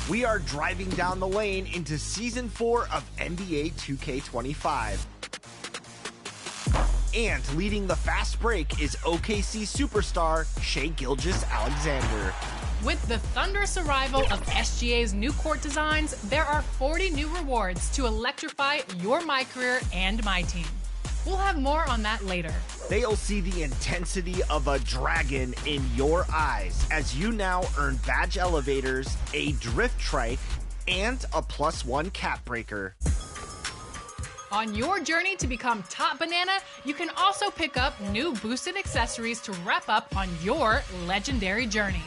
We are driving down the lane into Season 4 of NBA 2K25. And leading the fast break is OKC superstar Shai Gilgeous-Alexander. With the thunderous arrival of SGA's new court designs, there are 40 new rewards to electrify your My Career and my team. We'll have more on that later. They'll see the intensity of a dragon in your eyes as you now earn badge elevators, a drift trike, and a +1 cap breaker. On your journey to become top banana, you can also pick up new boosted accessories to wrap up on your legendary journey.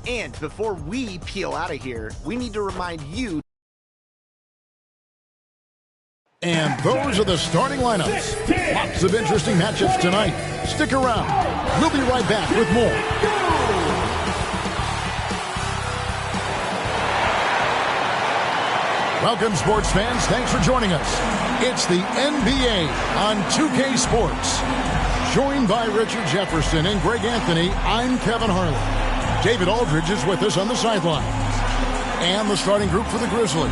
And before we peel out of here, we need to remind you. And those are the starting lineups. Lots of interesting matchups tonight. Stick around. We'll be right back with more. Welcome, sports fans. Thanks for joining us. It's the NBA on 2K Sports. Joined by Richard Jefferson and Greg Anthony, I'm Kevin Harlan. David Aldridge is with us on the sidelines. And the starting group for the Grizzlies.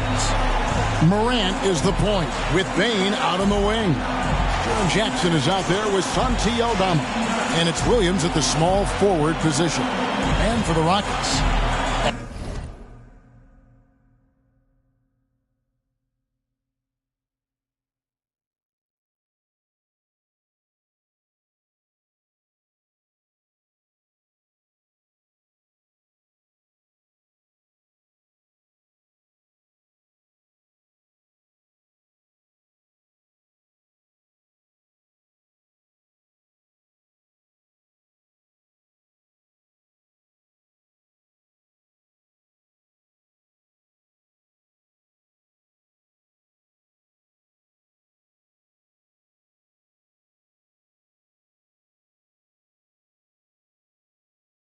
Morant is the point with Bane out on the wing. Jaren Jackson is out there with Santi Aldama. And it's Williams at the small forward position. And for the Rockets,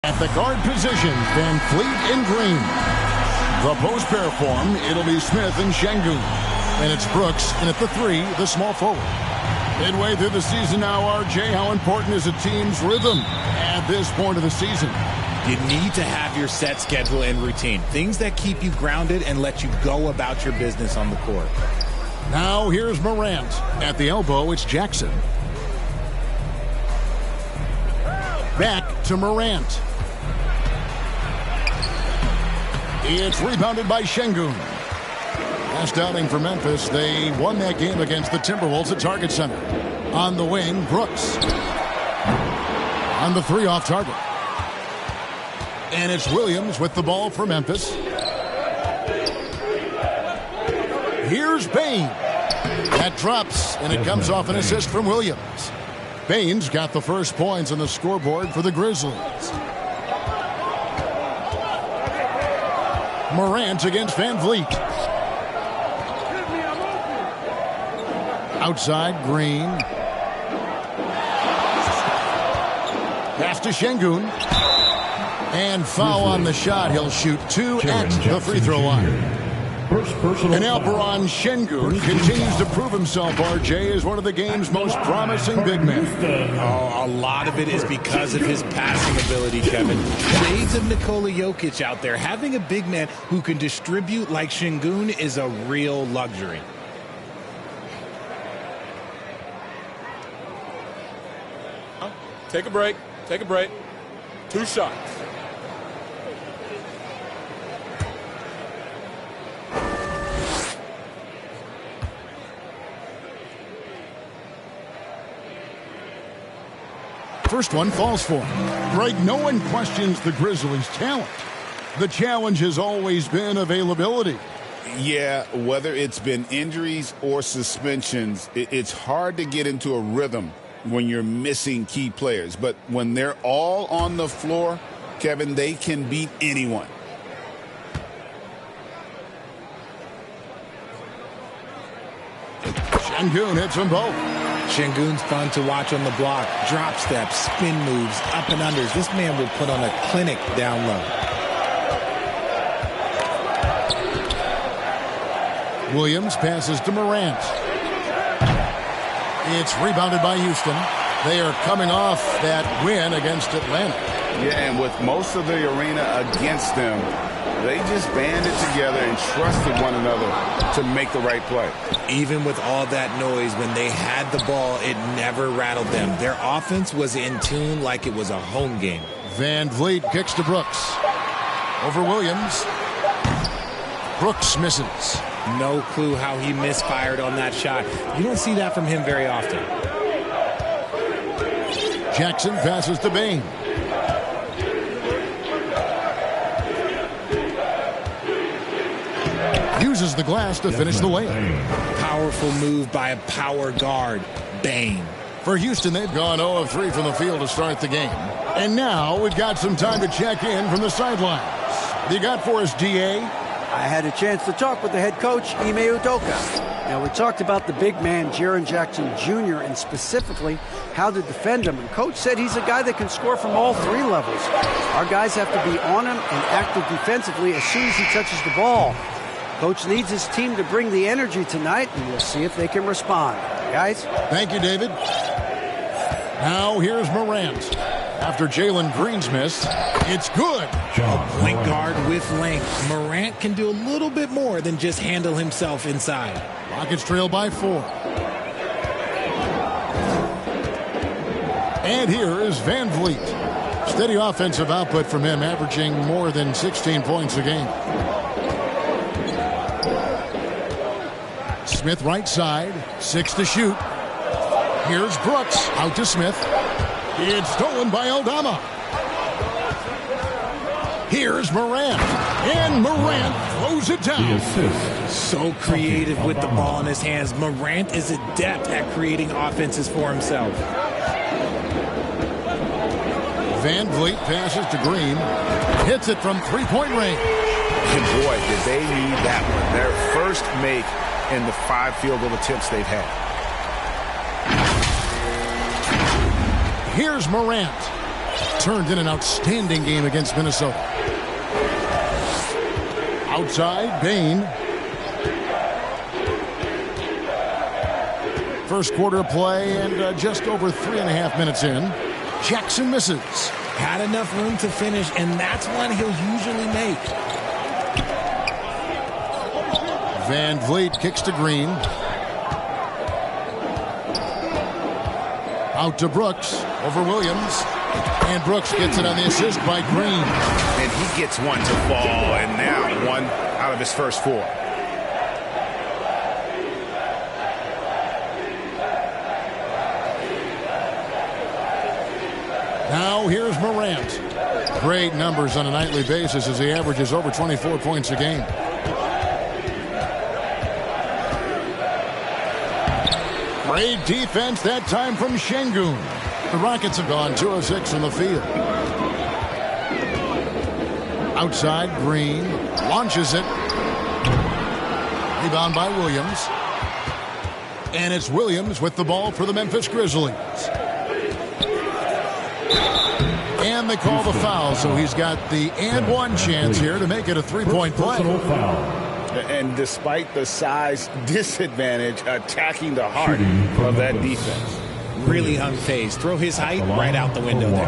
at the guard position, Van Fleet in green. The post pair form, it'll be Smith and Şengün. And it's Brooks, and at the 3, the small forward. Midway through the season now, RJ, how important is a team's rhythm at this point of the season? You need to have your set schedule and routine. Things that keep you grounded and let you go about your business on the court. Now here's Morant. At the elbow, it's Jackson. Back to Morant. It's rebounded by Şengün. Last outing for Memphis, they won that game against the Timberwolves at Target Center. On the wing, Brooks. On the 3 off target. And it's Williams with the ball for Memphis. Here's Bane. That drops, and it comes off an assist from Williams. Bane's got the first points on the scoreboard for the Grizzlies. Morant against Van Vliet. Outside, Green. Pass to Şengün. And foul on the shot. He'll shoot 2 at the free throw line. And Alperen Şengün continues to prove himself, RJ, as one of the game's most promising big men. Oh, a lot of it is because of his passing ability, Kevin. Shades of Nikola Jokic out there. Having a big man who can distribute like Şengün is a real luxury. Take a break. Take a break. 2 shots. First one falls for him. Greg, no one questions the Grizzlies' talent. The challenge has always been availability. Yeah, whether it's been injuries or suspensions, it's hard to get into a rhythm when you're missing key players. But when they're all on the floor, Kevin, they can beat anyone. Şengün hits them both. Şengün's fun to watch on the block. Drop steps, spin moves, up and unders. This man will put on a clinic down low. Williams passes to Morant. It's rebounded by Houston. They are coming off that win against Atlanta. Yeah, and with most of the arena against them, they just banded together and trusted one another to make the right play. Even with all that noise, when they had the ball, it never rattled them. Their offense was in tune like it was a home game. Van Vliet kicks to Brooks. Over Williams. Brooks misses. No clue how he misfired on that shot. You don't see that from him very often. Jackson passes to Bain. Uses the glass to finish the layup. Powerful move by a power guard, Bain. For Houston, they've gone 0 of 3 from the field to start the game. And now we've got some time to check in from the sidelines. What you got for us, DA? I had a chance to talk with the head coach, Ime Udoka. Now, we talked about the big man, Jaren Jackson Jr., and specifically how to defend him. And Coach said he's a guy that can score from all 3 levels. Our guys have to be on him and active defensively as soon as he touches the ball. Coach needs his team to bring the energy tonight, and we'll see if they can respond. Guys? Thank you, David. Now here's Morant. After Jalen Green's miss, it's good. A point guard with length. Morant can do a little bit more than just handle himself inside. Rockets trail by 4. And here is Van Vliet. Steady offensive output from him, averaging more than 16 points a game. Smith right side, 6 to shoot. Here's Brooks, out to Smith. It's stolen by Aldama. Here's Morant, and Morant throws it down. So creative with the ball in his hands. Morant is adept at creating offenses for himself. Van Vliet passes to Green, hits it from three-point range. And boy, did they need that one. Their first make in the 5 field goal attempts they've had. Here's Morant. Turned in an outstanding game against Minnesota. Outside, Bain. First quarter play and just over 3.5 minutes in. Jackson misses. Had enough room to finish, and that's one he'll usually make. Van Vliet kicks to Green. Out to Brooks. Over Williams. And Brooks gets it on the assist by Green. And he gets one to fall, and now one out of his first 4. Now here's Morant. Great numbers on a nightly basis as he averages over 24 points a game. Great defense that time from Şengün. The Rockets have gone 2 of 6 from the field. Outside, Green launches it. Rebound by Williams. And it's Williams with the ball for the Memphis Grizzlies. And they call the foul, so he's got the and one chance here to make it a 3-point play. And despite the size disadvantage, attacking the heart of that defense. Really unfazed. Throw his height right out the window there.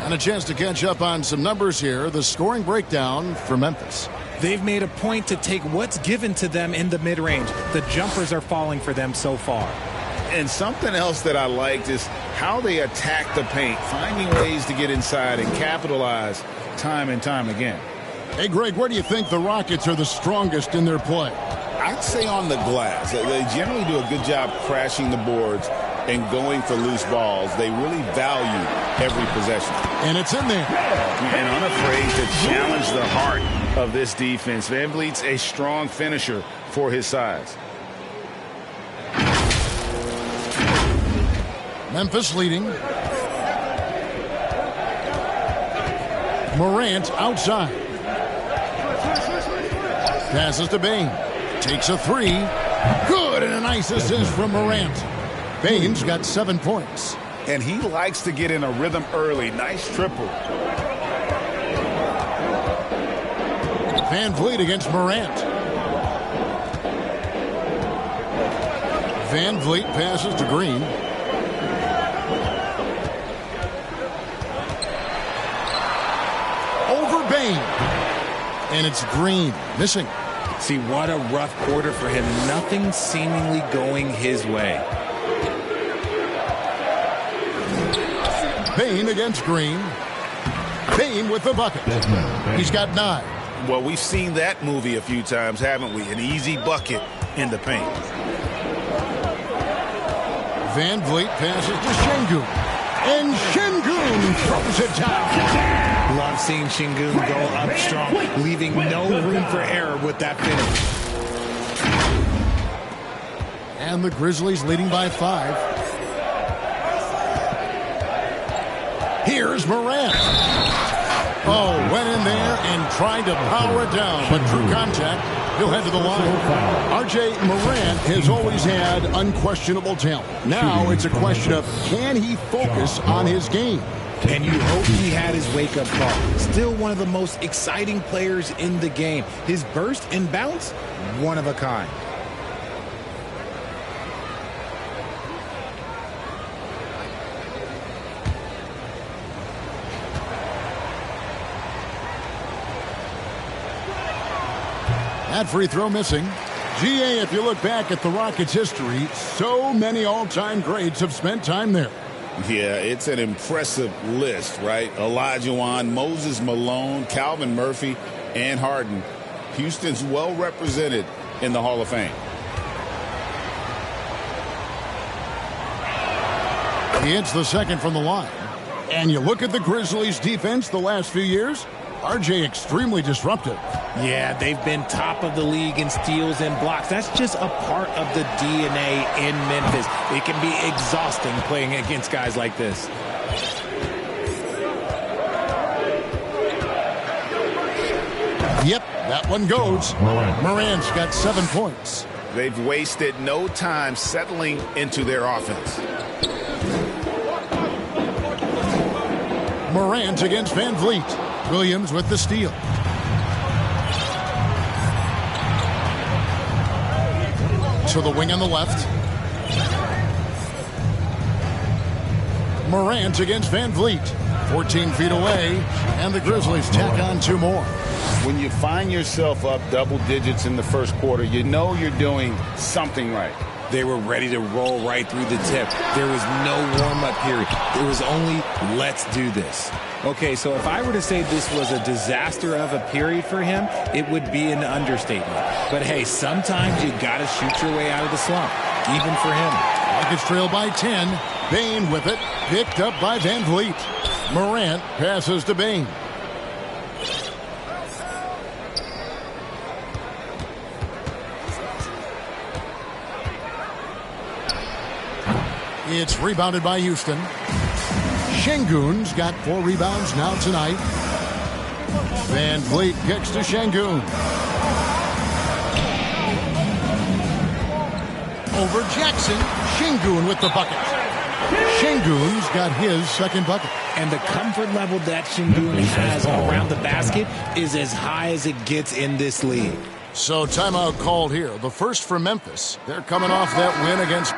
And a chance to catch up on some numbers here. The scoring breakdown for Memphis. They've made a point to take what's given to them in the mid-range. The jumpers are falling for them so far. And something else that I liked is how they attack the paint, finding ways to get inside and capitalize time and time again. Hey, Greg, where do you think the Rockets are the strongest in their play? I'd say on the glass. They generally do a good job crashing the boards and going for loose balls. They really value every possession. And it's in there. And unafraid to challenge the heart of this defense. Van Vliet's a strong finisher for his size. Memphis leading. Morant outside. Passes to Bain. Takes a 3. Good, and a nice assist from Morant. Bain's got 7 points. And he likes to get in a rhythm early. Nice triple. Van Vliet against Morant. Van Vliet passes to Green. And it's Green, missing. See, what a rough quarter for him. Nothing seemingly going his way. Payne against Green. Payne with the bucket. He's got 9. Well, we've seen that movie a few times, haven't we? An easy bucket in the paint. Van Vliet passes to Şengün. And Şengün throws it down. Love seeing Şengün go up strong, leaving no room for error with that finish. And the Grizzlies leading by 5. Here's Morant. Oh, went in there and tried to power it down, but true contact, he'll head to the line. R.J. Morant has always had unquestionable talent. Now it's a question of, can he focus on his game? And you hope he had his wake-up call. Still one of the most exciting players in the game. His burst and bounce, one of a kind. That free throw missing. GA, if you look back at the Rockets' history, so many all-time greats have spent time there. Yeah, it's an impressive list, right? Olajuwon, Moses Malone, Calvin Murphy, and Harden. Houston's well represented in the Hall of Fame. It's the second from the line. And you look at the Grizzlies' defense the last few years, RJ extremely disruptive. Yeah, they've been top of the league in steals and blocks. That's just a part of the DNA in Memphis. It can be exhausting playing against guys like this. Yep, that one goes. Morant's got 7 points. They've wasted no time settling into their offense. Morant against Van Vliet. Williams with the steal. To the wing on the left. Morant against Van Vliet. 14 feet away, and the Grizzlies tack on 2 more. When you find yourself up double digits in the first quarter, you know you're doing something right. They were ready to roll right through the tip. There was no warm-up period. There was only, let's do this. Okay, so if I were to say this was a disaster of a period for him, it would be an understatement. But hey, sometimes you got to shoot your way out of the slump, even for him. Rockets trail by 10. Bane with it, picked up by Van Vliet. Morant passes to Bane. It's rebounded by Houston. Şengün's got 4 rebounds now tonight. Van Vliet kicks to Şengün. Over Jackson. Şengün with the bucket. Şengün's got his second bucket. And the comfort level that Şengün has around the basket is as high as it gets in this league. So timeout called here. The first for Memphis. They're coming off that win against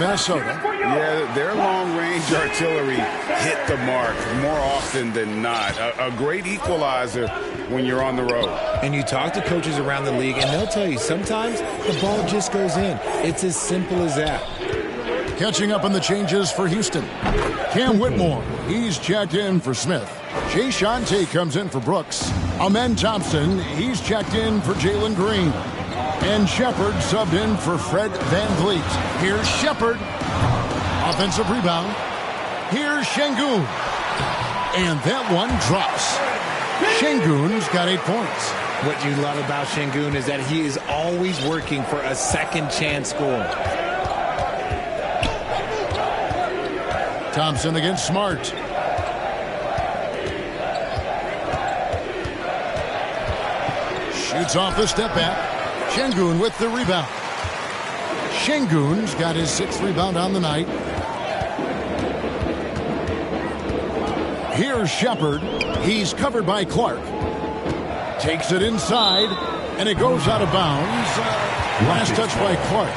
Minnesota. Yeah, their long-range artillery hit the mark more often than not. A great equalizer when you're on the road. And you talk to coaches around the league, and they'll tell you sometimes the ball just goes in. It's as simple as that. Catching up on the changes for Houston. Cam Whitmore, he's checked in for Smith. Jay Shante comes in for Brooks. Amen Thompson, he's checked in for Jalen Green. And Shepard subbed in for Fred VanVleet. Here's Shepard. Offensive rebound. Here's Şengün. And that one drops. Şengün's got 8 points. What you love about Şengün is that he is always working for a second chance score. Thompson against Smart. Shoots off the step back. Şengün with the rebound. Şengün's got his 6th rebound on the night. Here's Shepard. He's covered by Clark. Takes it inside, and it goes out of bounds. Last touch by Clark.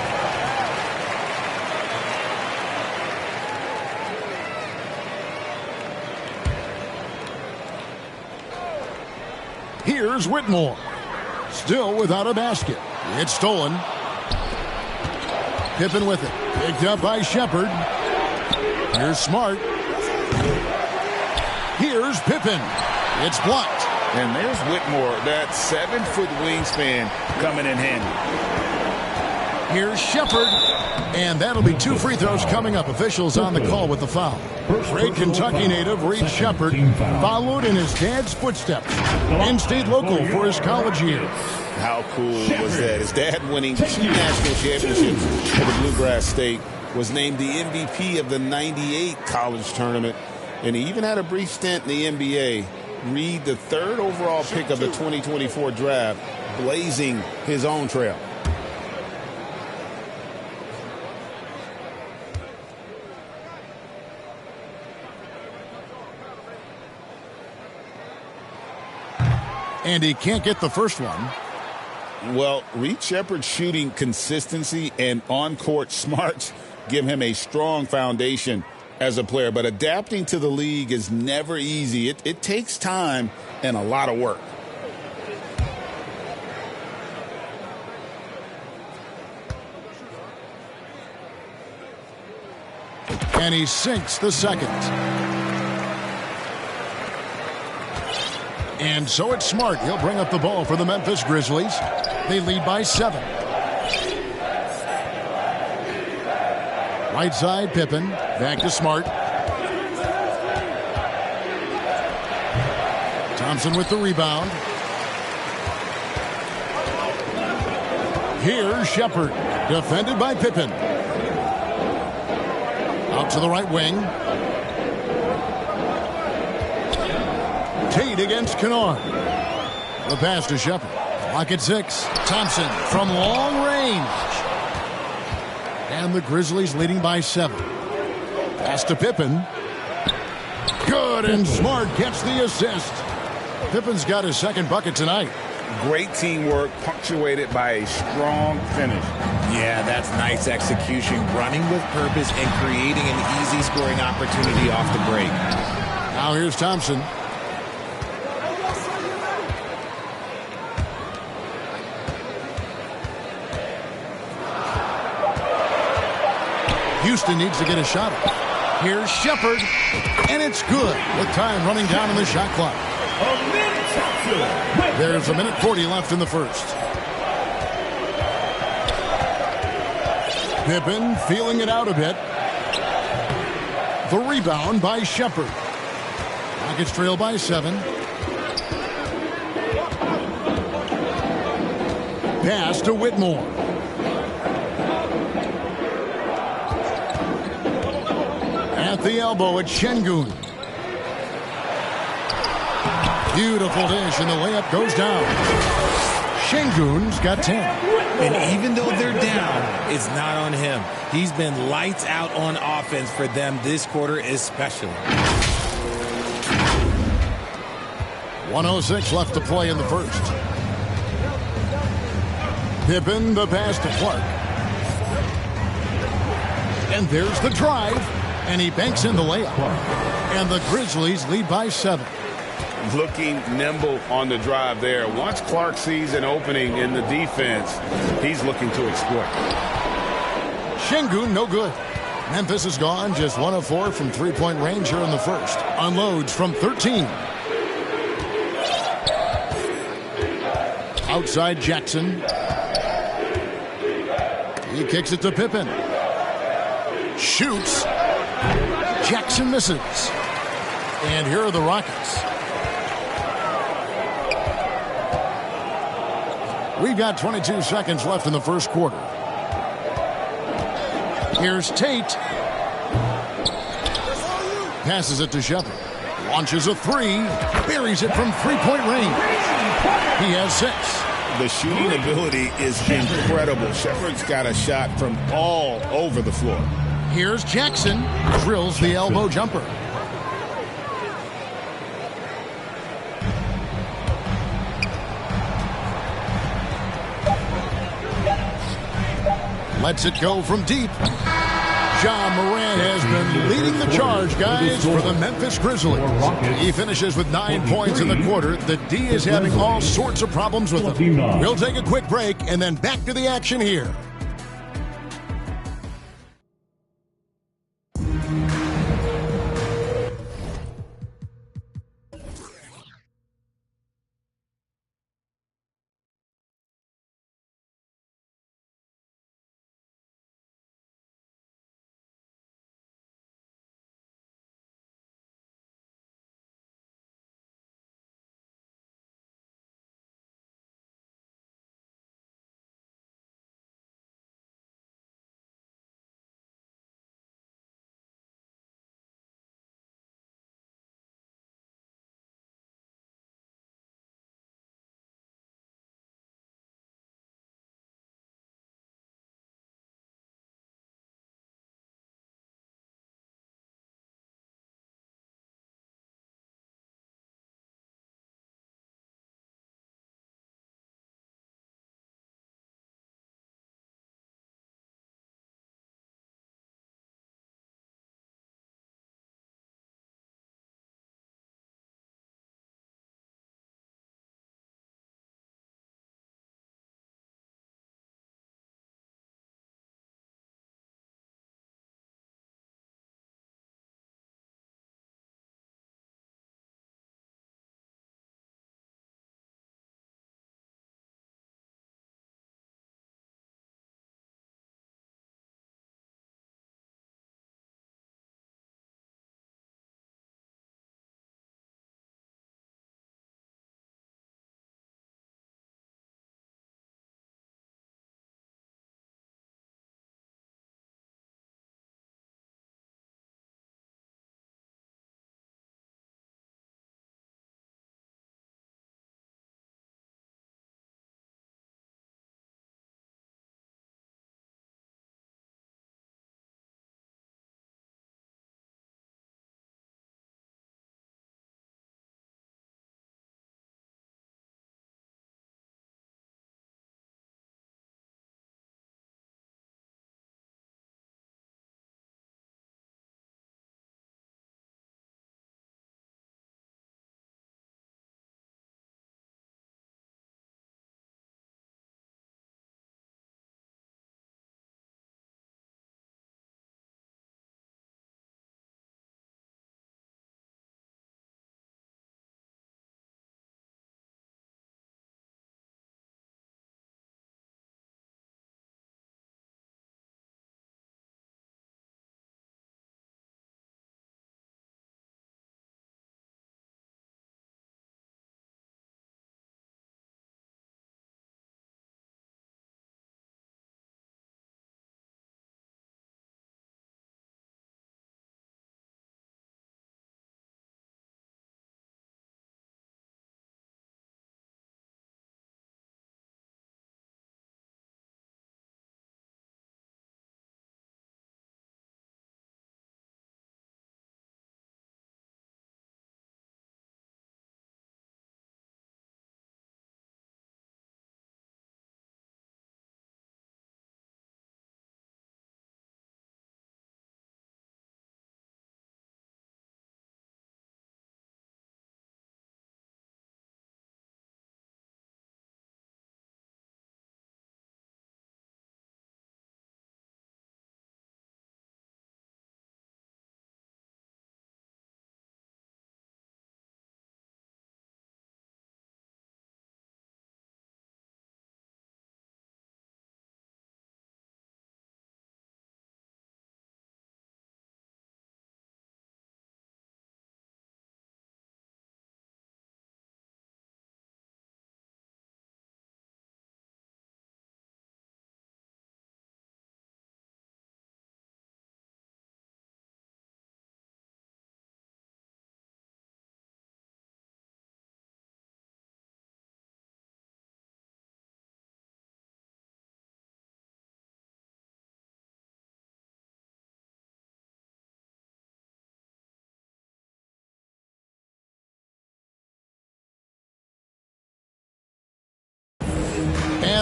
Here's Whitmore. Still without a basket. It's stolen. Pippen with it. Picked up by Shepard. Here's Smart. Here's Pippen. It's blocked. And there's Whitmore, that 7-foot wingspan coming in handy. Here's Shepard. And that'll be 2 free throws coming up. Officials on the call with the foul. Great Kentucky native Reed Shepard followed in his dad's footsteps and stayed local for his college years. How cool was that? His dad winning 2 national championships for the Bluegrass State, was named the MVP of the '98 college tournament, and he even had a brief stint in the NBA. Reed, the 3rd overall pick of the 2024 draft, blazing his own trail. And he can't get the first one. Well, Reed Shepard's shooting consistency and on-court smarts give him a strong foundation as a player. But adapting to the league is never easy. It takes time and a lot of work. And he sinks the second. And so it's Smart. He'll bring up the ball for the Memphis Grizzlies. They lead by 7. Right side, Pippen. Back to Smart. Thompson with the rebound. Here's Shepard. Defended by Pippen. Out to the right wing. Tate against Kennard. The pass to Shepard. Clock at 6. Thompson from long range. And the Grizzlies leading by 7. Pass to Pippen. Good, and Smart gets the assist. Pippen's got his 2nd bucket tonight. Great teamwork, punctuated by a strong finish. Yeah, that's nice execution, running with purpose and creating an easy scoring opportunity off the break. Now here's Thompson. Houston needs to get a shot up. Here's Shepard, and it's good with time running down on the shot clock. There's 1:40 left in the first. Pippen feeling it out a bit. The rebound by Shepard. Rockets trail by 7. Pass to Whitmore. At the elbow, it's Şengün. Beautiful dish, and the layup goes down. Şengün's got 10. And even though they're down, it's not on him. He's been lights out on offense for them this quarter especially. 1:06 left to play in the first. Pippen, the pass to Clark. And there's the drive, and he banks in the layup. And the Grizzlies lead by 7. Looking nimble on the drive there. Once Clark sees an opening in the defense, he's looking to exploit. Şengün, no good. Memphis is gone, just 1 of 4 from three-point range here in the first. Unloads from 13. Outside Jackson. He kicks it to Pippen. Shoots. Jackson misses. And here are the Rockets. We've got 22 seconds left in the first quarter. Here's Tate. Passes it to Shepherd. Launches a three. Buries it from three-point range. He has 6. The shooting ability is incredible. Shepherd's got a shot from all over the floor. Here's Jackson. Drills the elbow jumper. Lets it go from deep. Ja Morant has been leading the charge, guys, for the Memphis Grizzlies. He finishes with 9 points in the quarter. The D is having all sorts of problems with him. We'll take a quick break and then back to the action here.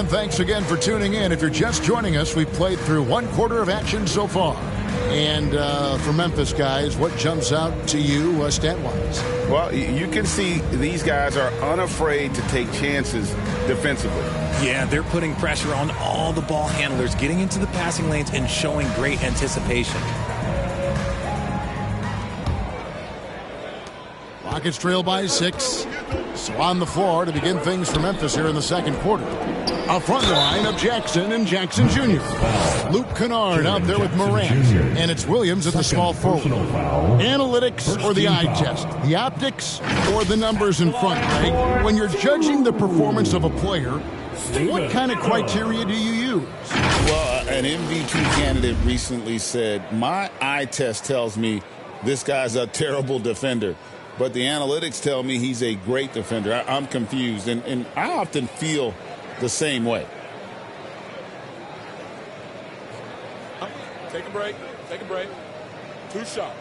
And thanks again for tuning in. If you're just joining us, we've played through one quarter of action so far. And for Memphis guys, what jumps out to you stat-wise? Well, you can see these guys are unafraid to take chances defensively. Yeah, they're putting pressure on all the ball handlers, getting into the passing lanes and showing great anticipation. Rockets trail by 6. So on the floor to begin things for Memphis here in the second quarter. A front line of Jackson and Jackson Jr. Luke Kennard out there with Morant. And it's Williams at the small forward. Analytics or the eye test? The optics or the numbers in front, right? When you're judging the performance of a player, what kind of criteria do you use? Well, an MVP candidate recently said, my eye test tells me this guy's a terrible defender. But the analytics tell me he's a great defender. I'm confused, and I often feel the same way. Take a break. Take a break. 2 shots.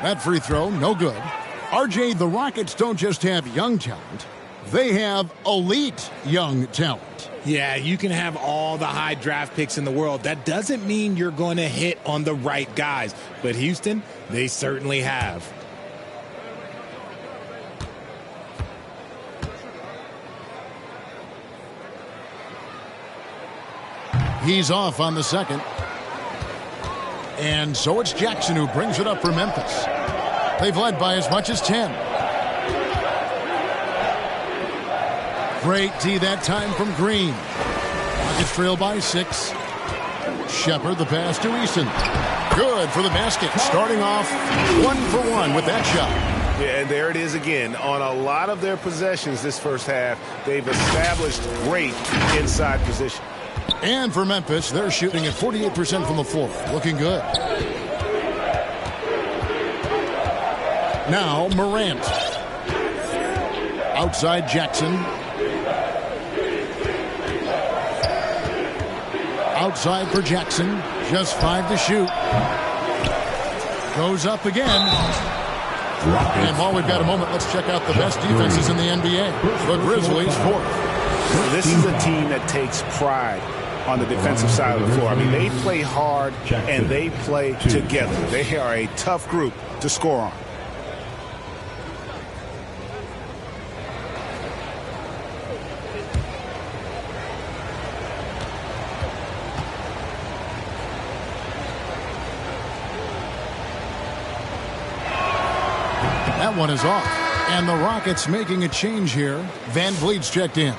That free throw, no good. RJ, the Rockets don't just have young talent. They have elite young talent. Yeah, you can have all the high draft picks in the world. That doesn't mean you're going to hit on the right guys. But Houston, they certainly have. He's off on the second. And so it's Jackson who brings it up for Memphis. They've led by as much as 10. Great D that time from Green. Rockets trail by 6. Shepard the pass to Eason. Good for the basket. Starting off 1 for 1 with that shot. Yeah, and there it is again. On a lot of their possessions this first half, they've established great inside position. And for Memphis, they're shooting at 48% from the floor. Looking good. Now Morant. Outside Jackson. Outside for Jackson. Just 5 to shoot. Goes up again. And while we've got a moment, let's check out the best defenses in the NBA. The Grizzlies 4th. This is a team that takes pride on the defensive side of the floor. I mean, they play hard and they play together. They are a tough group to score on. That one is off. And the Rockets making a change here. Van Vliet's checked in.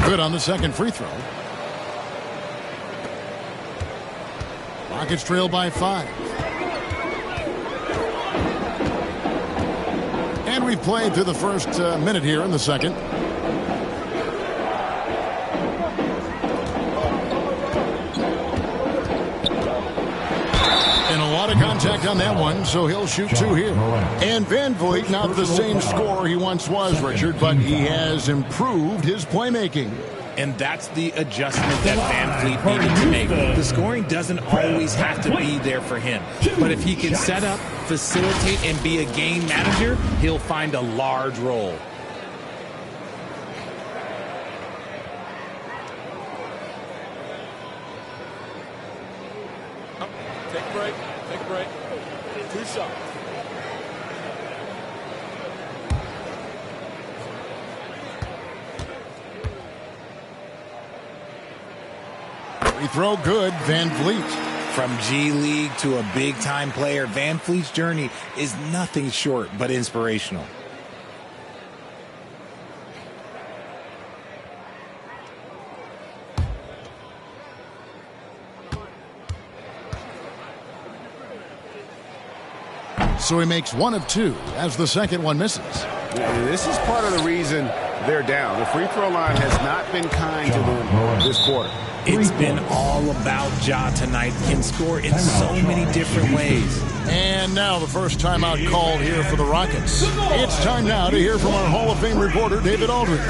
Good on the second free throw. Rockets trail by 5. And we've played through the first minute here in the second. And a lot of contact on that one, so he'll shoot 2 here. And Van Vliet, not the same scorer he once was, Richard, but he has improved his playmaking. And that's the adjustment that Van Vliet needed to make. The scoring doesn't always have to be there for him. But if he can set up, facilitate, and be a game manager, he'll find a large role. Take a break. Take a break. 2 shots. Free throw good, Van Vliet. From G League to a big-time player, Van Vliet's journey is nothing short but inspirational. So he makes 1 of 2 as the second one misses. This is part of the reason they're down. The free throw line has not been kind to them this quarter. It's been all about Ja tonight. Can score in so many different ways. And now the first timeout called here for the Rockets. It's time now to hear from our Hall of Fame reporter, David Aldridge.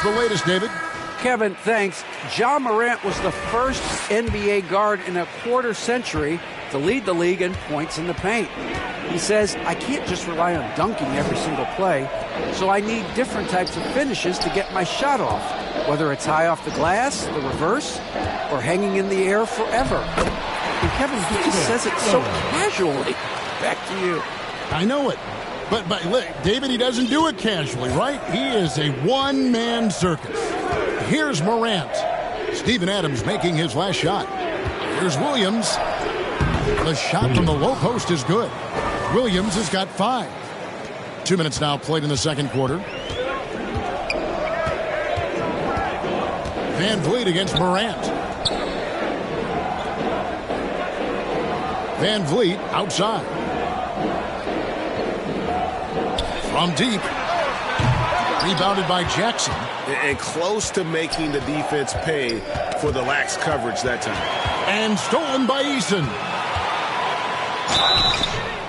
The latest, David. Kevin, thanks. Ja Morant was the first NBA guard in a quarter century to lead the league in points in the paint. He says, I can't just rely on dunking every single play, so I need different types of finishes to get my shot off, whether it's high off the glass, the reverse, or hanging in the air forever. And Kevin, he just says it so casually. Back to you. I know it. But look, David, he doesn't do it casually, right? He is a one-man circus. Here's Morant. Steven Adams making his last shot. Here's Williams. The shot from the low post is good. Williams has got 5. 2 minutes now played in the second quarter. Van Vliet against Morant. Van Vliet outside. From deep. Rebounded by Jackson. And close to making the defense pay for the lax coverage that time. And stolen by Eason.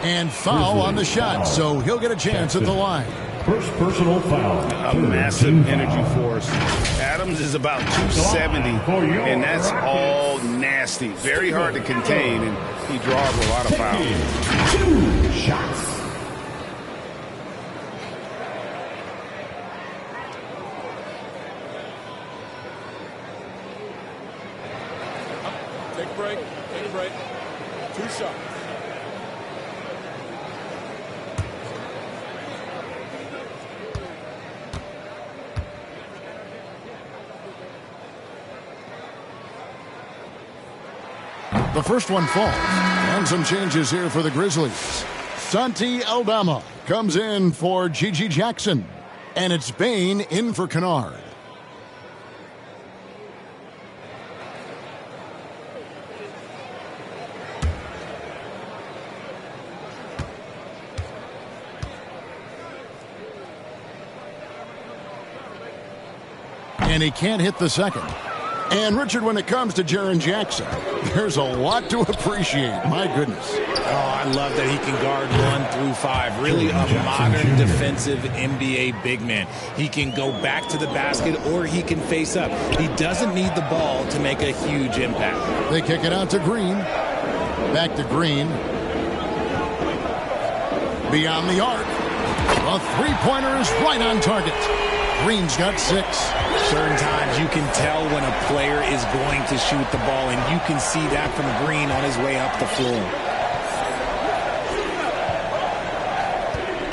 And foul on the shot, so he'll get a chance at the line. First personal foul. A massive energy force. Adams is about 270, and that's all nasty. Very hard to contain, and he draws a lot of fouls. 2 shots. a break. Take a break. 2 shots. The first one falls. And some changes here for the Grizzlies. Santi Aldama comes in for Gigi Jackson. And it's Bane in for Kennard. And he can't hit the second. And, Richard, when it comes to Jaren Jackson, there's a lot to appreciate. My goodness. Oh, I love that he can guard 1 through 5. Really a modern defensive NBA big man. He can go back to the basket or he can face up. He doesn't need the ball to make a huge impact. They kick it out to Green. Back to Green. Beyond the arc. A three-pointer is right on target. Green's got 6. Certain times you can tell when a player is going to shoot the ball, and you can see that from Green on his way up the floor.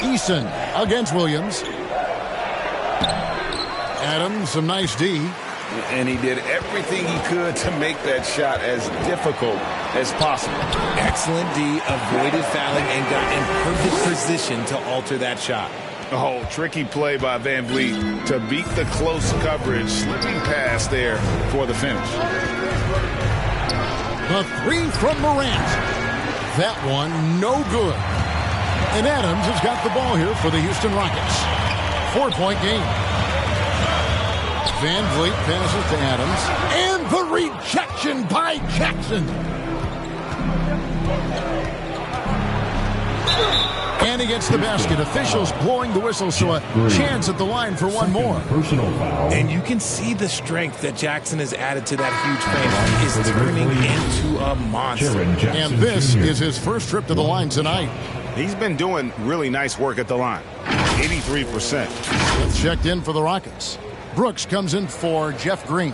Eason against Williams. Adams, some nice D. And he did everything he could to make that shot as difficult as possible. Excellent D, avoided fouling, and got in perfect position to alter that shot. Oh, tricky play by Van Vliet to beat the close coverage, slipping past there for the finish. The 3 from Morant. That one, no good. And Adams has got the ball here for the Houston Rockets. 4-point game. Van Vliet passes to Adams. And the rejection by Jackson. And he gets the basket. Officials blowing the whistle, so a chance at the line for one more. Personal foul. And you can see the strength that Jackson has added to that huge frame. Is turning into a monster. And this is his first trip to the line tonight. He's been doing really nice work at the line. 83%. Smith checked in for the Rockets. Brooks comes in for Jeff Green.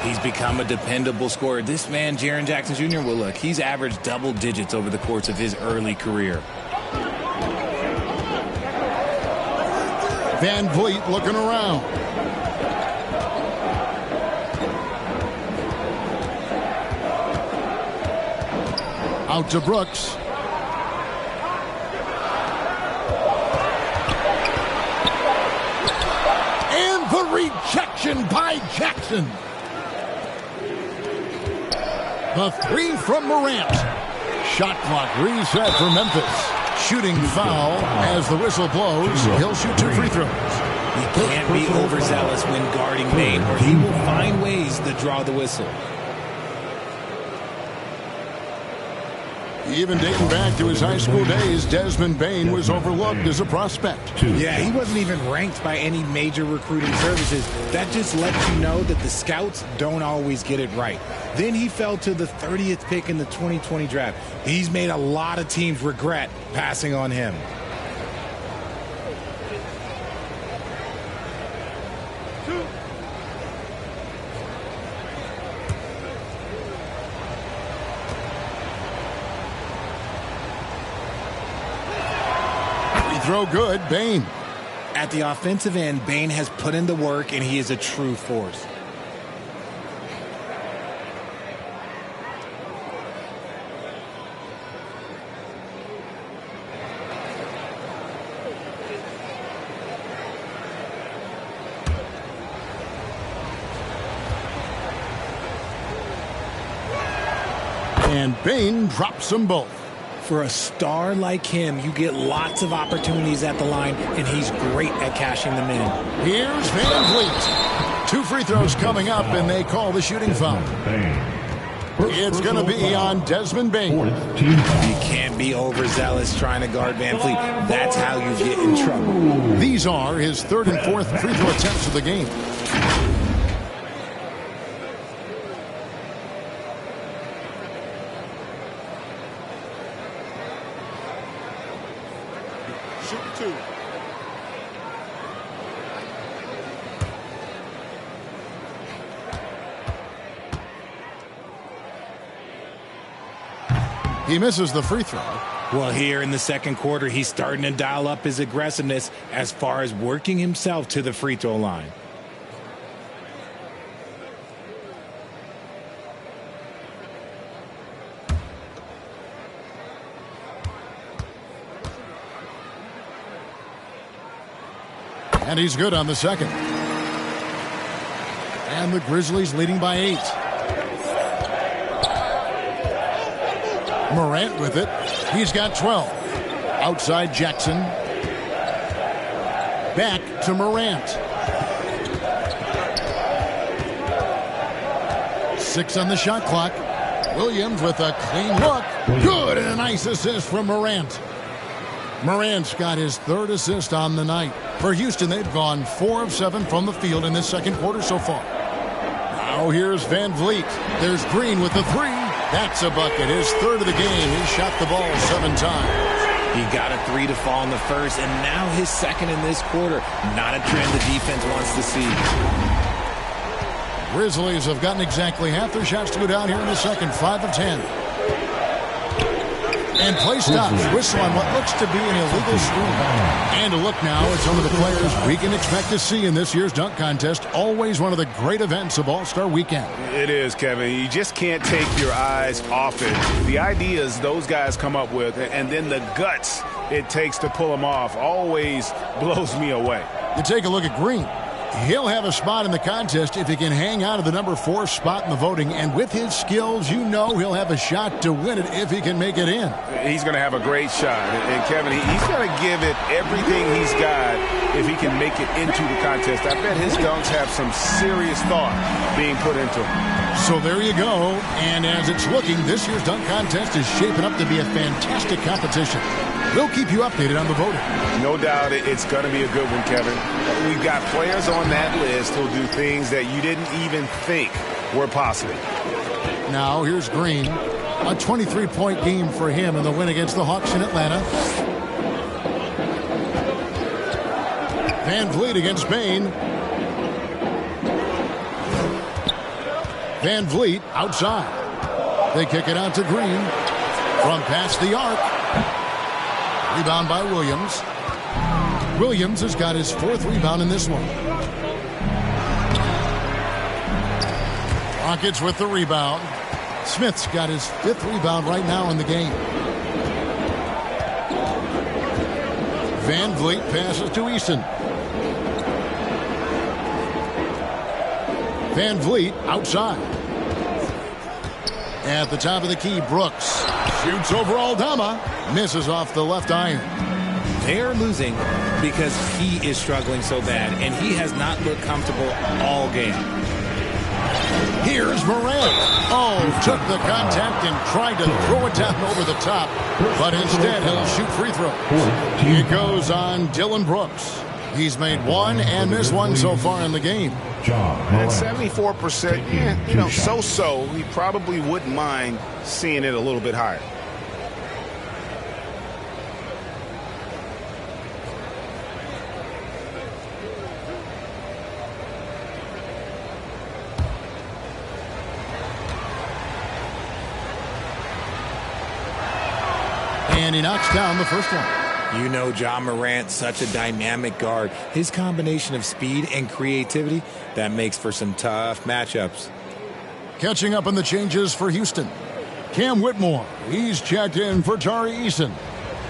He's become a dependable scorer. This man, Jaren Jackson Jr., well, look, he's averaged double digits over the course of his early career. Van Vliet looking around. Out to Brooks. And the rejection by Jackson. The 3 from Morant. Shot clock reset for Memphis. Shooting foul as the whistle blows. He'll shoot 2 free throws. He can't be overzealous when guarding Bane, or he will find ways to draw the whistle. Even dating back to his high school days, Desmond Bane was overlooked as a prospect. Yeah, he wasn't even ranked by any major recruiting services. That just lets you know that the scouts don't always get it right. Then he fell to the 30th pick in the 2020 draft. He's made a lot of teams regret passing on him. Throw good, Bane. At the offensive end, Bane has put in the work, and he is a true force. And Bane drops them both. For a star like him, you get lots of opportunities at the line, and he's great at cashing them in. Here's Van Vliet. 2 free throws coming up, and they call the shooting foul. It's going to be on Desmond Bane. You can't be overzealous trying to guard Van Vliet. That's how you get in trouble. These are his 3rd and 4th free throw attempts of the game. Shoot 2. He misses the free throw. Well, here in the second quarter, he's starting to dial up his aggressiveness as far as working himself to the free throw line. And he's good on the second. And the Grizzlies leading by 8. Morant with it. He's got 12. Outside Jackson. Back to Morant. 6 on the shot clock. Williams with a clean look. Good, and a nice assist from Morant. Morant's got his 3rd assist on the night. For Houston, they've gone 4 of 7 from the field in this second quarter so far. Now here's Van Vliet. There's Green with the 3. That's a bucket. His 3rd of the game. He shot the ball 7 times. He got a 3 to fall in the first, and now his 2nd in this quarter. Not a trend the defense wants to see. Grizzlies have gotten exactly half their shots to go down here in the second. 5 of 10. And play stops. Whistle on what looks to be an illegal screen. And a look now at some of the players we can expect to see in this year's dunk contest. Always one of the great events of All-Star Weekend. It is, Kevin. You just can't take your eyes off it. The ideas those guys come up with, and then the guts it takes to pull them off, always blows me away. You take a look at Green. He'll have a spot in the contest if he can hang out of the number 4 spot in the voting. And with his skills, you know he'll have a shot to win it if he can make it in. He's going to have a great shot. And Kevin, he's going to give it everything he's got if he can make it into the contest. I bet his dunks have some serious thought being put into them. So there you go. And as it's looking, this year's dunk contest is shaping up to be a fantastic competition. We'll keep you updated on the voting. No doubt it's going to be a good one, Kevin. We've got players on that list who'll do things that you didn't even think were possible. Now here's Green. A 23-point game for him in the win against the Hawks in Atlanta. Van Vliet against Bane. Van Vliet outside. They kick it out to Green. From past the arc. Rebound by Williams. Williams has got his 4th rebound in this one. Rockets with the rebound. Smith's got his 5th rebound right now in the game. Van Vliet passes to Eason. Van Vliet outside. At the top of the key, Brooks shoots over Aldama. Misses off the left iron. They are losing because he is struggling so bad, and he has not looked comfortable all game. Here's Morant. Oh, took the contact and tried to throw it down over the top, but instead he'll shoot free throws. It goes on Dillon Brooks. He's made 1 and missed 1 so far in the game. And 74%, so-so. He probably wouldn't mind seeing it a little bit higher. And he knocks down the first one. You know Ja Morant, such a dynamic guard. His combination of speed and creativity, that makes for some tough matchups. Catching up on the changes for Houston. Cam Whitmore, he's checked in for Tari Eason.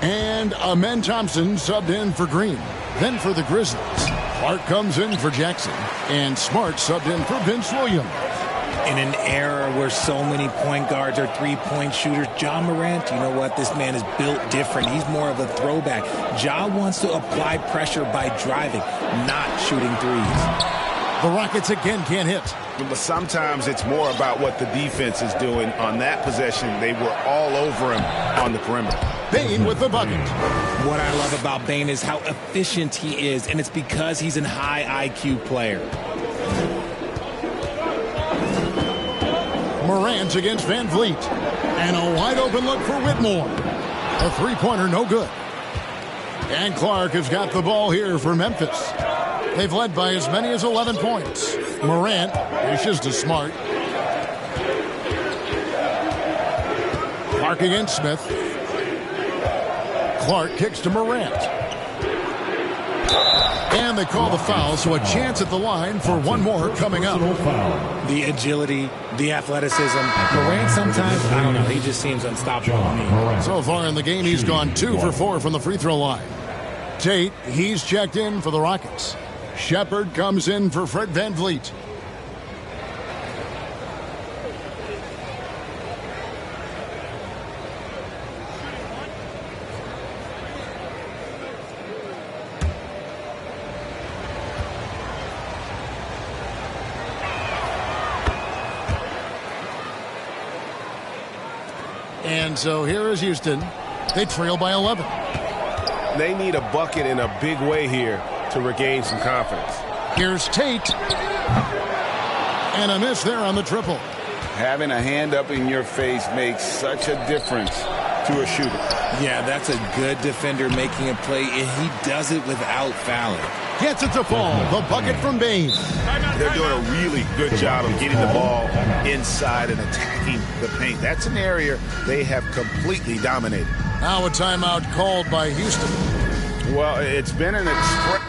And Amen Thompson subbed in for Green. Then for the Grizzlies, Clark comes in for Jackson. And Smart subbed in for Vince Williams. In an era where so many point guards are three-point shooters, Ja Morant, you know what? This man is built different. He's more of a throwback. Ja wants to apply pressure by driving, not shooting threes. The Rockets again can't hit. But sometimes it's more about what the defense is doing on that possession. They were all over him on the perimeter. Bane with the bucket. What I love about Bane is how efficient he is, and it's because he's a high IQ player. Morant against Van Vliet. And a wide open look for Whitmore. A three-pointer, no good. And Clark has got the ball here for Memphis. They've led by as many as 11 points. Morant dishes to Smart. Clark against Smith. Clark kicks to Morant. And they call the foul, so a chance at the line for one more coming up. The agility, the athleticism. Morant sometimes, I don't know, he just seems unstoppable to me. So far in the game, he's gone 2 for 4 from the free throw line. Tate, he's checked in for the Rockets. Shepard comes in for Fred VanVleet. And so here is Houston. They trail by 11. They need a bucket in a big way here to regain some confidence. Here's Tate. And a miss there on the triple. Having a hand up in your face makes such a difference to a shooter. Yeah, that's a good defender making a play, and he does it without fouling. Gets it to fall. The bucket from Bain. They're doing a really good job of getting the ball inside and attacking the paint. That's an area they have completely dominated. Now a timeout called by Houston. Well, it's been an express.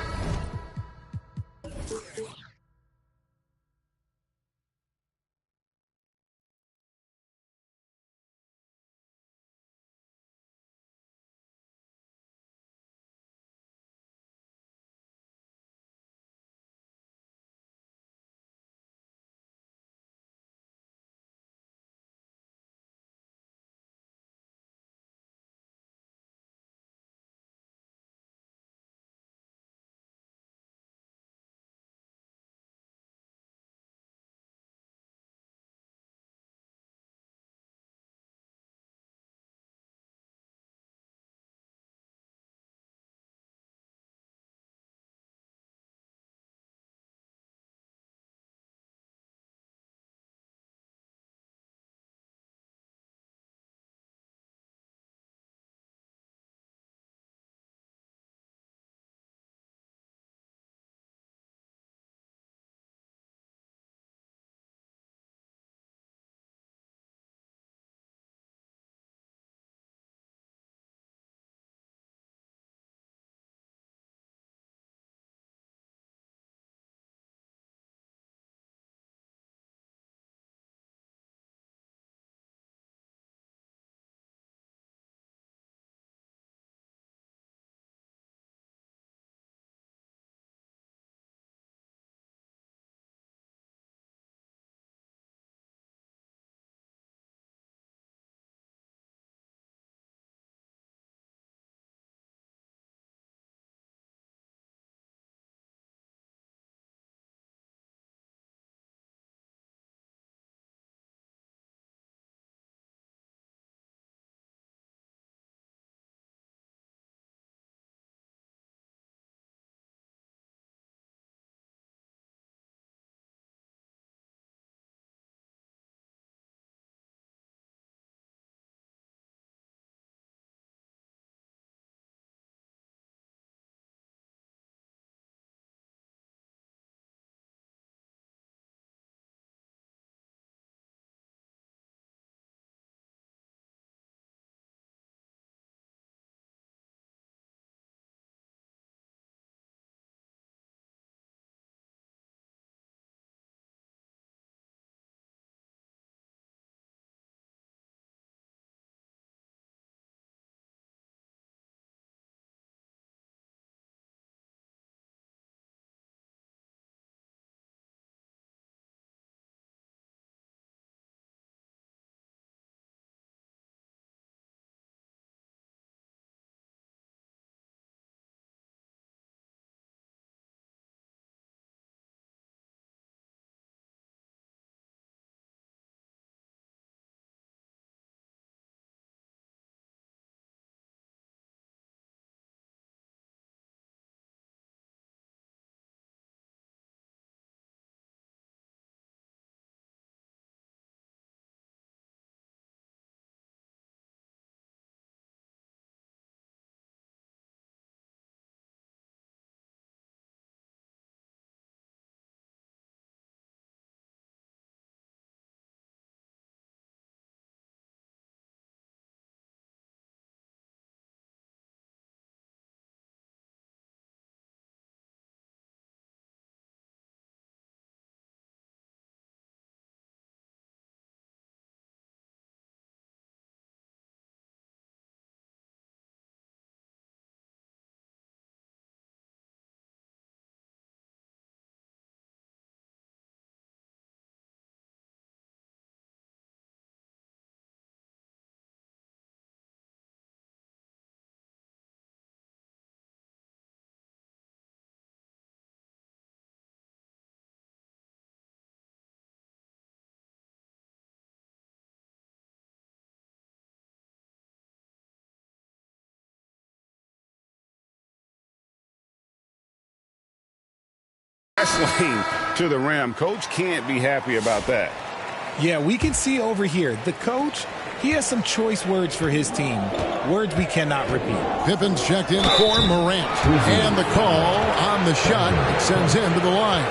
Wrestling to the rim. Coach can't be happy about that. Yeah, we can see over here, the coach, he has some choice words for his team. Words we cannot repeat. Pippen's checked in for Morant. And the call on the shot sends him to the line.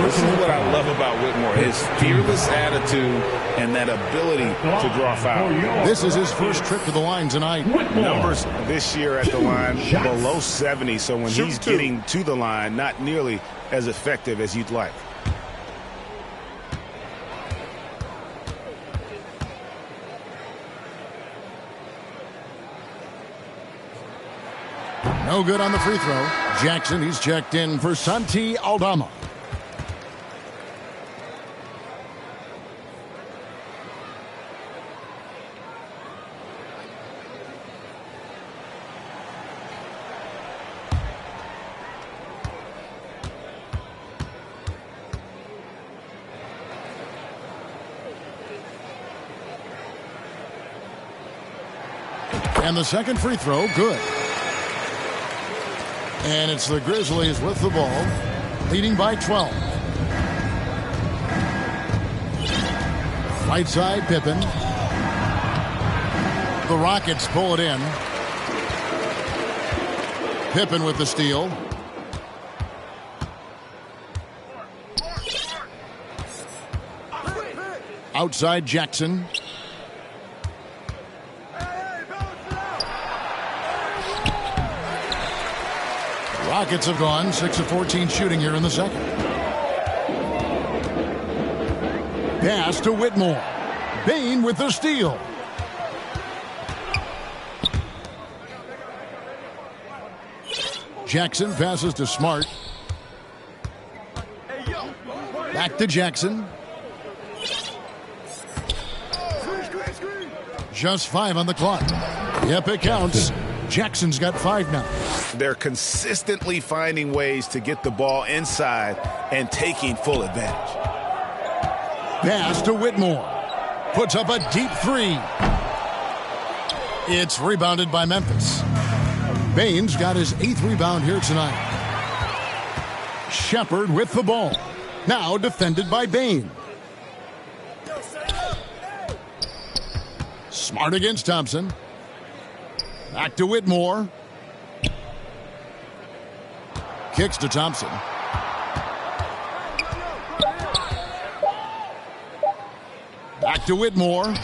This is what I love about Whitmore, his fearless attitude and that ability to draw foul. This is his first trip to the line tonight. Numbers this year at the line below 70, so when he's getting to the line, not nearly as effective as you'd like. No good on the free throw. Jackson, he's checked in for Santi Aldama. And the second free throw, good. And it's the Grizzlies with the ball, leading by 12. Right side, Pippen. The Rockets pull it in. Pippen with the steal. Outside, Jackson. Rockets have gone 6 of 14 shooting here in the second. Pass to Whitmore. Bane with the steal. Jackson passes to Smart. Back to Jackson. Just 5 on the clock. Yep, it counts. Jackson's got 5 now. They're consistently finding ways to get the ball inside and taking full advantage. Pass to Whitmore. Puts up a deep 3. It's rebounded by Memphis. Baines got his 8th rebound here tonight. Shepard with the ball. Now defended by Bane. Smart against Thompson. Back to Whitmore. Kicks to Thompson. Back to Whitmore.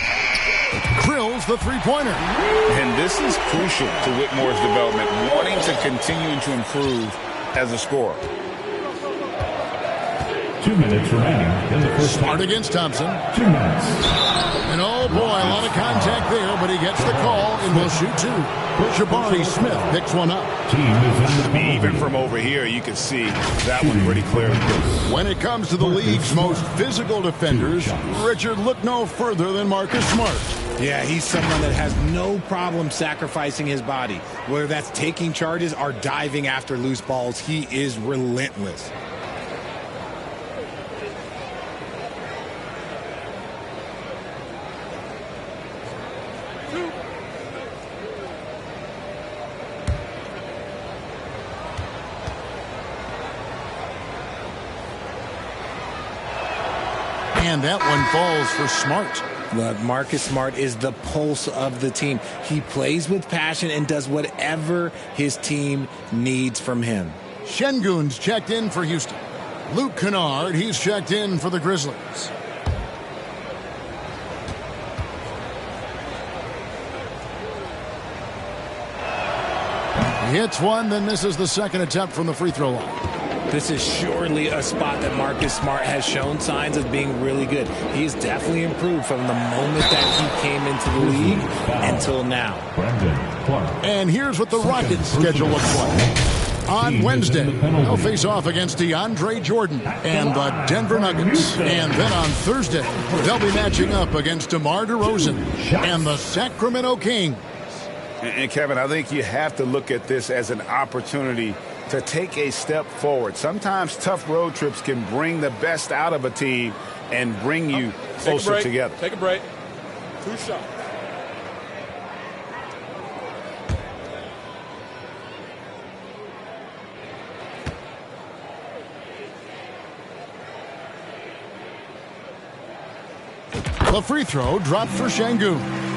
Drills the three-pointer. And this is crucial to Whitmore's development, wanting to continue to improve as a scorer. 2 minutes remaining in the first. Smart against Thompson. 2 minutes. And oh boy, a lot of contact there, but he gets the call and will shoot 2. Jabari Smith picks one up. Even from over here, you can see that one pretty clearly. When it comes to the league's most physical defenders, Richard, look no further than Marcus Smart. Yeah, he's someone that has no problem sacrificing his body. Whether that's taking charges or diving after loose balls, he is relentless. And that one falls for Smart. Look, Marcus Smart is the pulse of the team. He plays with passion and does whatever his team needs from him. Şengün's checked in for Houston. Luke Kennard, he's checked in for the Grizzlies. He hits one, then misses the second attempt from the free throw line. This is surely a spot that Marcus Smart has shown signs of being really good. He's definitely improved from the moment that he came into the league until now. And here's what the Rockets' schedule looks like. On Wednesday, they'll face off against DeAndre Jordan and the Denver Nuggets. And then on Thursday, they'll be matching up against DeMar DeRozan and the Sacramento Kings. And Kevin, I think you have to look at this as an opportunity to take a step forward. Sometimes tough road trips can bring the best out of a team and bring you closer together. Take a break. 2 shots. The free throw dropped for Şengün.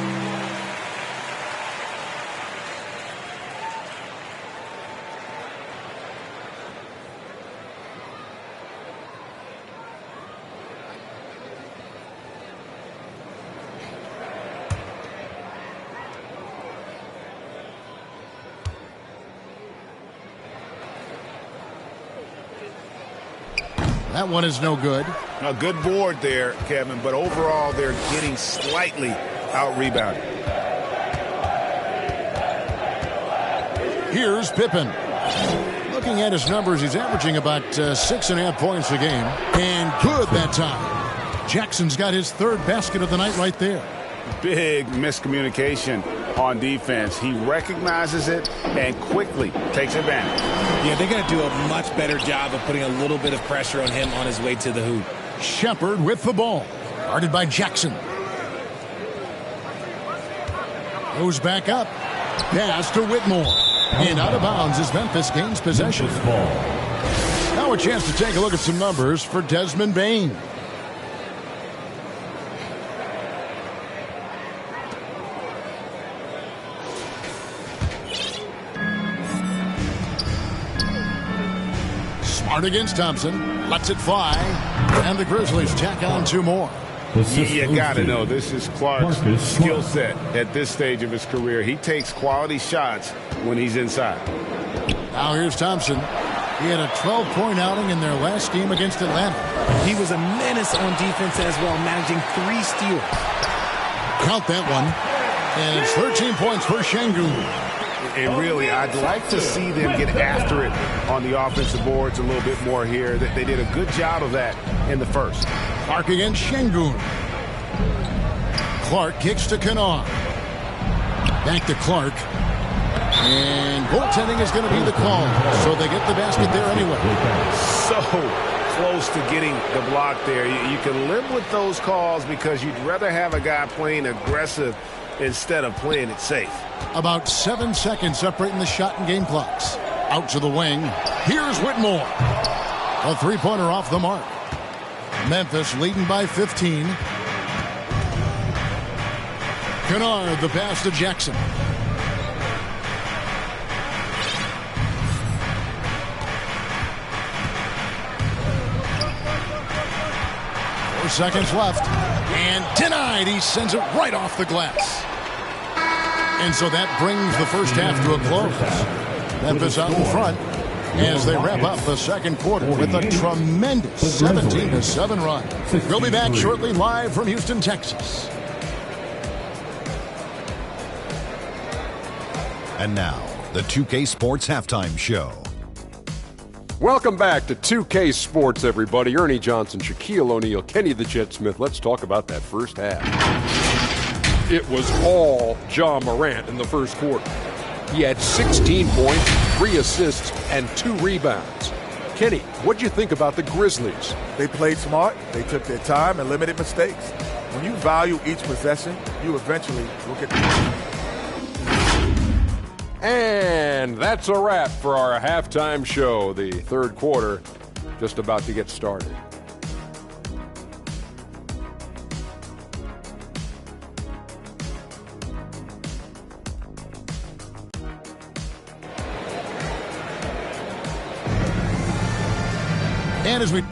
That one is no good. A good board there, Kevin, but overall they're getting slightly out-rebounded. Here's Pippen. Looking at his numbers, he's averaging about 6.5 points a game. And good that time. Jackson's got his third basket of the night right there. Big miscommunication on defense. He recognizes it and quickly takes advantage. Yeah, they're going to do a much better job of putting a little bit of pressure on him on his way to the hoop. Shepherd with the ball. Guarded by Jackson. Goes back up. Pass to Whitmore. And out of bounds as Memphis gains possession. Now a chance to take a look at some numbers for Desmond Bane. Smart against Thompson. Lets it fly. And the Grizzlies tack on 2 more. You got to know this is Clark's skill set at this stage of his career. He takes quality shots when he's inside. Now here's Thompson. He had a 12-point outing in their last game against Atlanta. He was a menace on defense as well, managing 3 steals. Count that one. And it's 13 points for Şengün. And really, I'd like to see them get after it on the offensive boards a little bit more here. They did a good job of that in the first. Clark against Şengün. Clark kicks to Kennard. Back to Clark. And goaltending is going to be the call. So they get the basket there anyway. So close to getting the block there. You can live with those calls because you'd rather have a guy playing aggressive instead of playing it safe. About 7 seconds separating the shot and game clocks. Out to the wing. Here's Whitmore. A 3-pointer off the mark. Memphis leading by 15. Kennard the pass to Jackson. Four seconds left. And denied. He sends it right off the glass. And so that brings the first half to a close. Memphis out in front as they wrap up the second quarter with a tremendous 17-7 run. We'll be back shortly live from Houston, Texas. And now, the 2K Sports Halftime Show. Welcome back to 2K Sports, everybody. Ernie Johnson, Shaquille O'Neal, Kenny the Jet Smith. Let's talk about that first half. It was all Ja Morant in the first quarter. He had 16 points, 3 assists, and 2 rebounds. Kenny, what'd you think about the Grizzlies? They played smart. They took their time and limited mistakes. When you value each possession, you eventually will get the... And that's a wrap for our halftime show. The third quarter just about to get started. And as we...